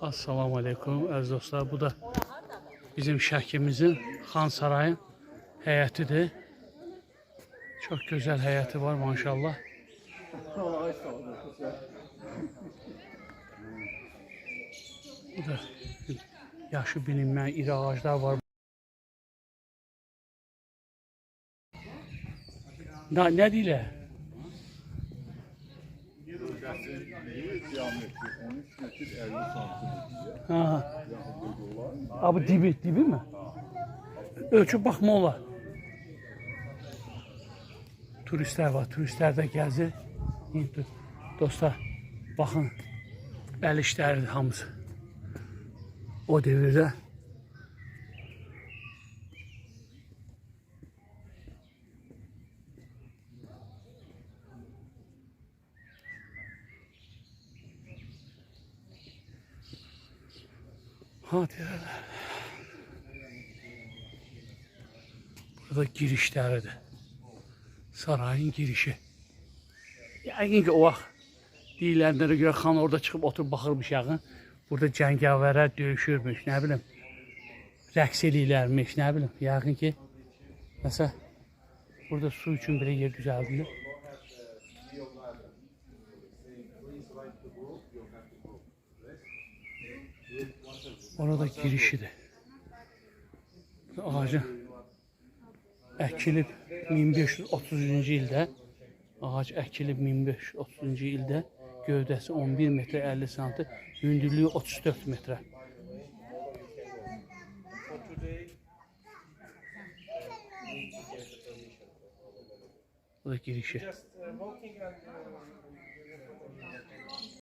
Assalamu aleykum əziz dostlar. Bu da bizim Şəkimizin Xan Sarayın həyətidir. Çox gözəl həyəti var maşallah. Bu da yaşı bilinməyən iri ağaclar var. Ne deyirlər? Diametri 13 metre 50 santim. Ha. Abi dibi mi? Ölçüb baxma olar. Turistlər var, turistlər də gəzir. Dostlar, baxın, əl işləridir hamısı. O devirdə. Burada girişləridir. Sarayın girişi. Yəqin ki o vaxt deyilənlərə görə xan orada çıxıb oturub baxırmış yəqin. Burada cəngavərlər döyüşürmüş, nə bilim. Rəqs eləyirlərmiş, nə bilim. Yəqin ki məsələn burada su üçün belə yer düzəldilir. Orada girişidir. Ağacın əkilib 1530-cu ildə, ağac əkilib 1530-cu ildə, gövdəsi 11 metre 50 santim, hündürlüyü 34 metre. Bu da girişi.